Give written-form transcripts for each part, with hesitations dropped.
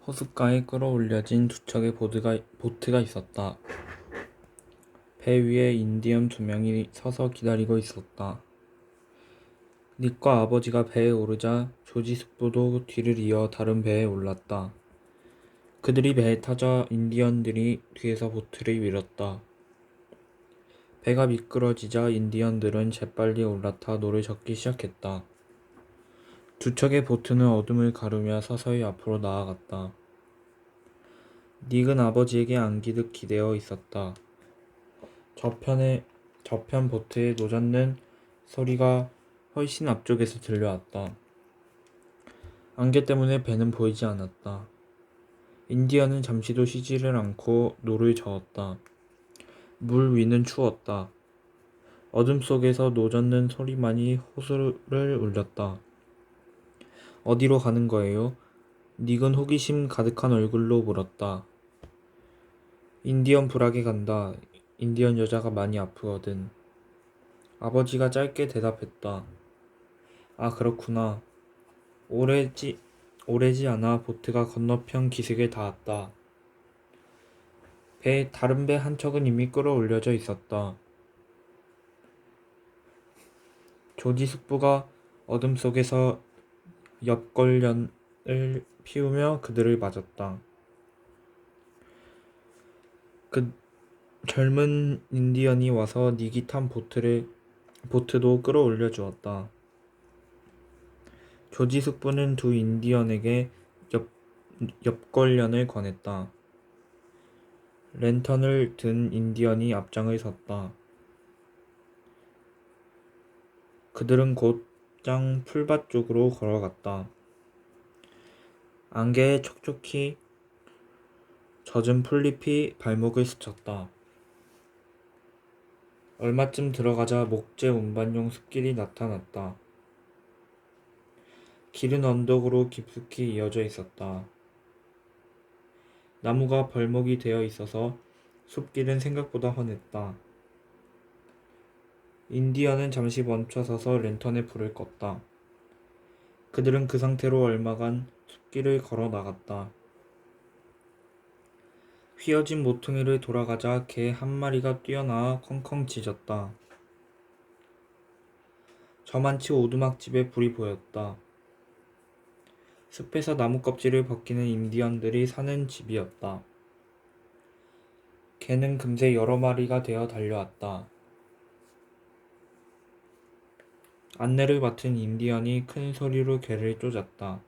호숫가에 끌어올려진 두 척의 보트가 있었다. 배 위에 인디언 2명이 서서 기다리고 있었다. 닉과 아버지가 배에 오르자 조지 숙부도 뒤를 이어 다른 배에 올랐다. 그들이 배에 타자 인디언들이 뒤에서 보트를 밀었다. 배가 미끄러지자 인디언들은 재빨리 올라타 노를 젓기 시작했다. 두 척의 보트는 어둠을 가르며 서서히 앞으로 나아갔다. 닉은 아버지에게 안기듯 기대어 있었다. 저편 보트에 노젓는 소리가 훨씬 앞쪽에서 들려왔다. 안개 때문에 배는 보이지 않았다. 인디언은 잠시도 쉬지를 않고 노를 저었다. 물 위는 추웠다. 어둠 속에서 노젓는 소리만이 호소를 울렸다. 어디로 가는 거예요? 닉은 호기심 가득한 얼굴로 물었다. 인디언 불악에 간다. 인디언 여자가 많이 아프거든. 아버지가 짧게 대답했다. 아, 그렇구나. 오래지 않아 보트가 건너편 기슭에 닿았다. 다른 배 한 척은 이미 끌어올려져 있었다. 조지 숙부가 어둠 속에서 엽걸련을 피우며 그들을 맞았다. 그 젊은 인디언이 와서 닉이 탄 보트도 끌어올려 주었다. 조지 숙부는 두 인디언에게 엽걸련을 권했다. 랜턴을 든 인디언이 앞장을 섰다. 그들은 곧장 풀밭 쪽으로 걸어갔다. 안개에 촉촉히 젖은 풀잎이 발목을 스쳤다. 얼마쯤 들어가자 목재 운반용 숲길이 나타났다. 길은 언덕으로 깊숙이 이어져 있었다. 나무가 벌목이 되어 있어서 숲길은 생각보다 훤했다. 인디언은 잠시 멈춰서서 랜턴에 불을 껐다. 그들은 그 상태로 얼마간 숲길을 걸어 나갔다. 휘어진 모퉁이를 돌아가자 개 한 마리가 뛰어나와 컹컹 짖었다. 저만치 오두막집에 불이 보였다. 숲에서 나무 껍질을 벗기는 인디언들이 사는 집이었다. 개는 금세 여러 마리가 되어 달려왔다. 안내를 맡은 인디언이 큰 소리로 개를 쫓았다.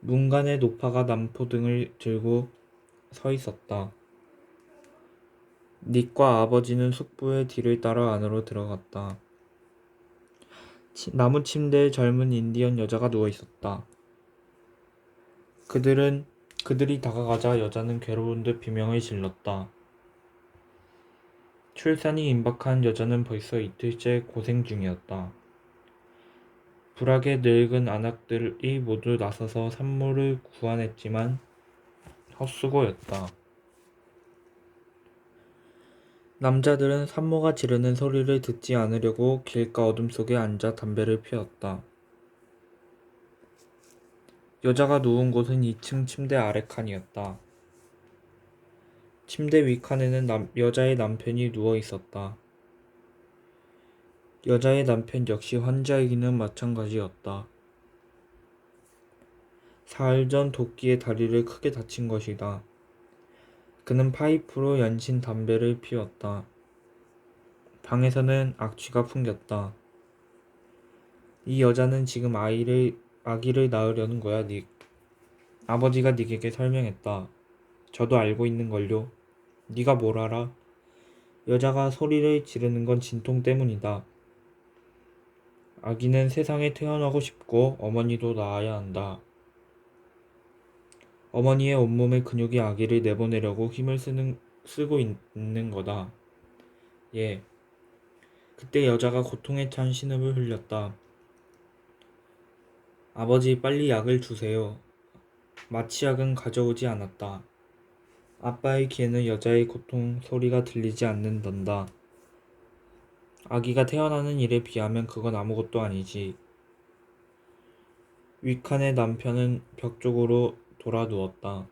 문간의 노파가 남포등을 들고 서 있었다. 닉과 아버지는 숙부의 뒤를 따라 안으로 들어갔다. 나무 침대에 젊은 인디언 여자가 누워 있었다. 그들이 다가가자 여자는 괴로운 듯 비명을 질렀다. 출산이 임박한 여자는 벌써 이틀째 고생 중이었다. 불악의 늙은 안악들이 모두 나서서 산모를 구안했지만 헛수고였다. 남자들은 산모가 지르는 소리를 듣지 않으려고 길가 어둠 속에 앉아 담배를 피웠다. 여자가 누운 곳은 2층 침대 아래 칸이었다. 침대 위 칸에는 여자의 남편이 누워 있었다. 여자의 남편 역시 환자이기는 마찬가지였다. 사흘 전 도끼의 다리를 크게 다친 것이다. 그는 파이프로 연신 담배를 피웠다. 방에서는 악취가 풍겼다. 이 여자는 지금 아기를 낳으려는 거야, 닉. 아버지가 닉에게 설명했다. 저도 알고 있는걸요. 네가 뭘 알아? 여자가 소리를 지르는 건 진통 때문이다. 아기는 세상에 태어나고 싶고 어머니도 낳아야 한다. 어머니의 온몸의 근육이 아기를 내보내려고 힘을 쓰고 있는 거다. 예. 그때 여자가 고통에 찬 신음을 흘렸다. 아버지, 빨리 약을 주세요. 마취약은 가져오지 않았다. 아빠의 귀에는 여자의 고통 소리가 들리지 않는단다. 아기가 태어나는 일에 비하면 그건 아무것도 아니지. 위칸의 남편은 벽 쪽으로 돌아 누웠다.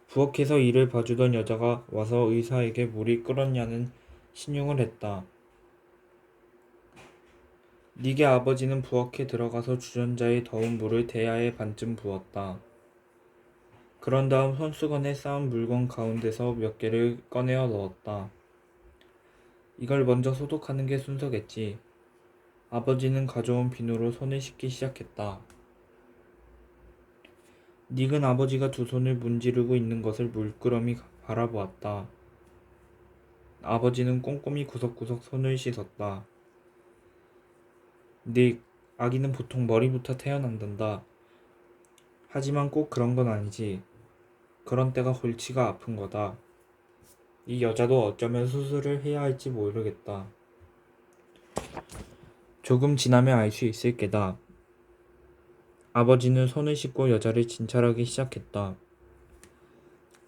부엌에서 일을 봐주던 여자가 와서 의사에게 물이 끓었냐는 신용을 했다. 니게 아버지는 부엌에 들어가서 주전자에 더운 물을 대야에 반쯤 부었다. 그런 다음 손수건에 쌓은 물건 가운데서 몇 개를 꺼내어 넣었다. 이걸 먼저 소독하는 게 순서겠지. 아버지는 가져온 비누로 손을 씻기 시작했다. 닉은 아버지가 두 손을 문지르고 있는 것을 물끄러미 바라보았다. 아버지는 꼼꼼히 구석구석 손을 씻었다. 닉, 아기는 보통 머리부터 태어난단다. 하지만 꼭 그런 건 아니지. 그런 때가 골치가 아픈 거다. 이 여자도 어쩌면 수술을 해야 할지 모르겠다. 조금 지나면 알 수 있을 게다. 아버지는 손을 씻고 여자를 진찰하기 시작했다.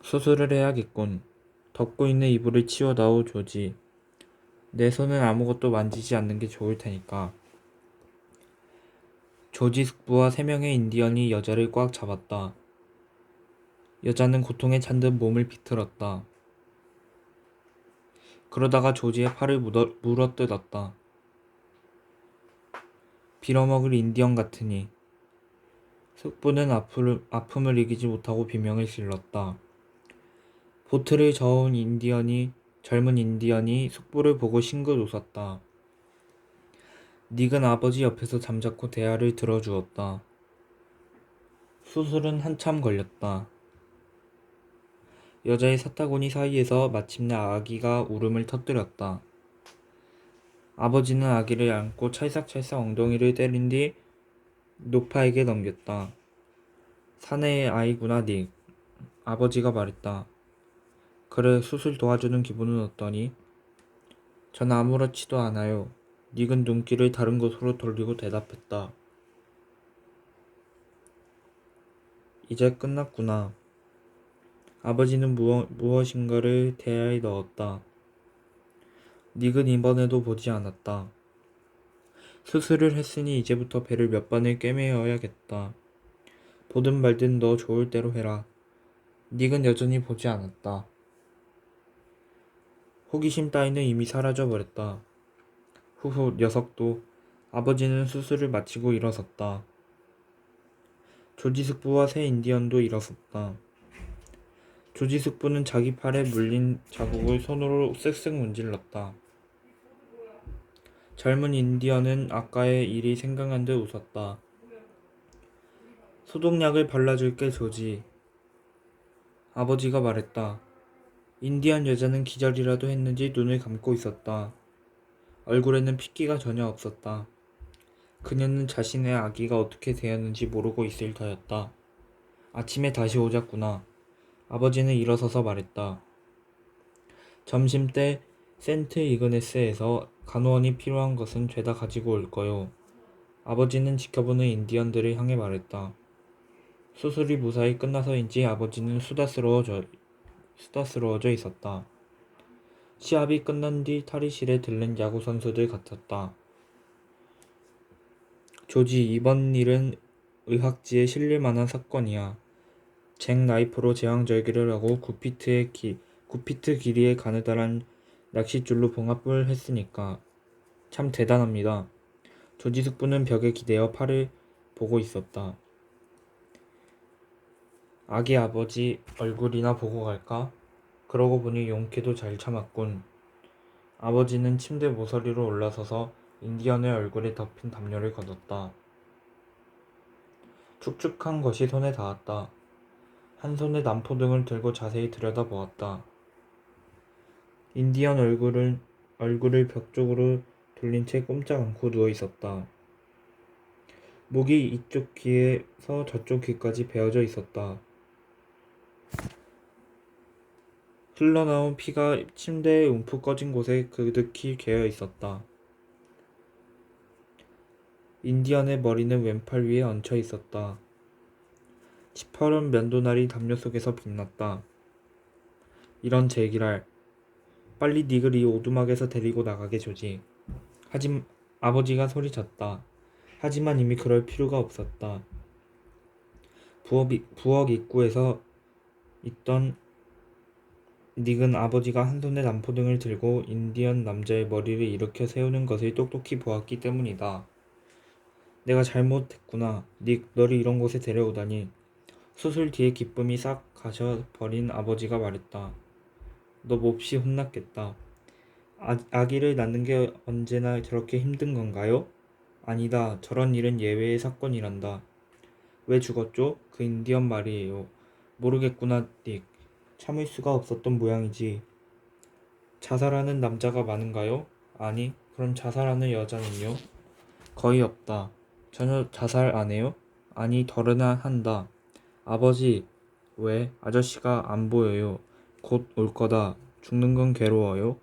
수술을 해야겠군. 덮고 있는 이불을 치워다오, 조지. 내 손은 아무것도 만지지 않는 게 좋을 테니까. 조지 숙부와 3명의 인디언이 여자를 꽉 잡았다. 여자는 고통에 찬 듯 몸을 비틀었다. 그러다가 조지의 팔을 물어뜯었다. 빌어먹을 인디언 같으니. 숙부는 아픔을 이기지 못하고 비명을 질렀다. 보트를 저은 젊은 인디언이 숙부를 보고 싱긋 웃었다. 닉은 아버지 옆에서 잠자코 대야를 들어주었다. 수술은 한참 걸렸다. 여자의 사타구니 사이에서 마침내 아기가 울음을 터뜨렸다. 아버지는 아기를 안고 찰싹찰싹 엉덩이를 때린 뒤 노파에게 넘겼다. 사내의 아이구나, 닉. 아버지가 말했다. 그래, 수술 도와주는 기분은 어떠니? 전 아무렇지도 않아요. 닉은 눈길을 다른 곳으로 돌리고 대답했다. 이제 끝났구나. 아버지는 무엇인가를 대야에 넣었다. 닉은 이번에도 보지 않았다. 수술을 했으니 이제부터 배를 몇 번을 꿰매어야겠다. 보든 말든 너 좋을 대로 해라. 닉은 여전히 보지 않았다. 호기심 따위는 이미 사라져버렸다. 후후 녀석도. 아버지는 수술을 마치고 일어섰다. 조지 숙부와 새 인디언도 일어섰다. 조지 숙부는 자기 팔에 물린 자국을 손으로 쓱쓱 문질렀다. 젊은 인디언은 아까의 일이 생각난 듯 웃었다. 소독약을 발라줄게, 조지. 아버지가 말했다. 인디언 여자는 기절이라도 했는지 눈을 감고 있었다. 얼굴에는 핏기가 전혀 없었다. 그녀는 자신의 아기가 어떻게 되었는지 모르고 있을 터였다. 아침에 다시 오자꾸나. 아버지는 일어서서 말했다. 점심때 센트 이그네스에서 간호원이 필요한 것은 죄다 가지고 올 거요. 아버지는 지켜보는 인디언들을 향해 말했다. 수술이 무사히 끝나서인지 아버지는 수다스러워져 있었다. 시합이 끝난 뒤 탈의실에 들른 야구 선수들 같았다. 조지, 이번 일은 의학지에 실릴 만한 사건이야. 잭 나이프로 제왕절개를 하고 9피트 길이의 가느다란 낚싯줄로 봉합을 했으니까. 참 대단합니다. 조지 숙부는 벽에 기대어 팔을 보고 있었다. 아기 아버지 얼굴이나 보고 갈까? 그러고 보니 용케도 잘 참았군. 아버지는 침대 모서리로 올라서서 인디언의 얼굴에 덮인 담요를 걷었다. 축축한 것이 손에 닿았다. 한 손에 남포등을 들고 자세히 들여다보았다. 인디언 얼굴을 벽 쪽으로 돌린 채 꼼짝 않고 누워 있었다. 목이 이쪽 귀에서 저쪽 귀까지 베어져 있었다. 흘러나온 피가 침대의 움푹 꺼진 곳에 그득히 개어 있었다. 인디언의 머리는 왼팔 위에 얹혀 있었다. 시퍼런 면도날이 담요 속에서 빛났다. 이런 제기랄. 빨리 닉을 이 오두막에서 데리고 나가게, 조지. 하지만 아버지가 소리쳤다. 하지만 이미 그럴 필요가 없었다. 부엌 입구에서 있던 닉은 아버지가 한 손에 남포등을 들고 인디언 남자의 머리를 일으켜 세우는 것을 똑똑히 보았기 때문이다. 내가 잘못했구나. 닉, 너를 이런 곳에 데려오다니. 수술 뒤에 기쁨이 싹 가셔버린 아버지가 말했다. 너 몹시 혼났겠다. 아기를 낳는 게 언제나 저렇게 힘든 건가요? 아니다. 저런 일은 예외의 사건이란다. 왜 죽었죠? 그 인디언 말이에요. 모르겠구나, 닉. 참을 수가 없었던 모양이지. 자살하는 남자가 많은가요? 아니, 그럼 자살하는 여자는요? 거의 없다. 전혀 자살 안 해요? 아니, 덜어나 한다. 아버지, 왜? 아저씨가 안 보여요. 곧 올 거다. 죽는 건 괴로워요?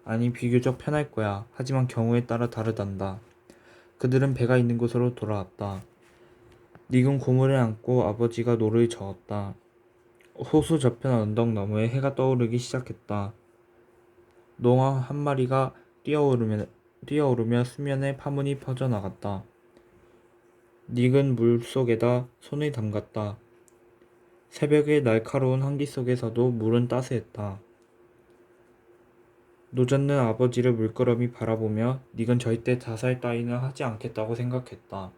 아니, 비교적 편할 거야. 하지만 경우에 따라 다르단다. 그들은 배가 있는 곳으로 돌아왔다. 닉은 고무를 안고 아버지가 노를 저었다. 호수 저편 언덕 너머에 해가 떠오르기 시작했다. 농어 한 마리가 뛰어오르며 수면에 파문이 퍼져나갔다. 닉은 물속에다 손을 담갔다. 새벽의 날카로운 한기 속에서도 물은 따스했다. 노젓는 아버지를 물끄러미 바라보며 닉은 절대 자살 따위는 하지 않겠다고 생각했다.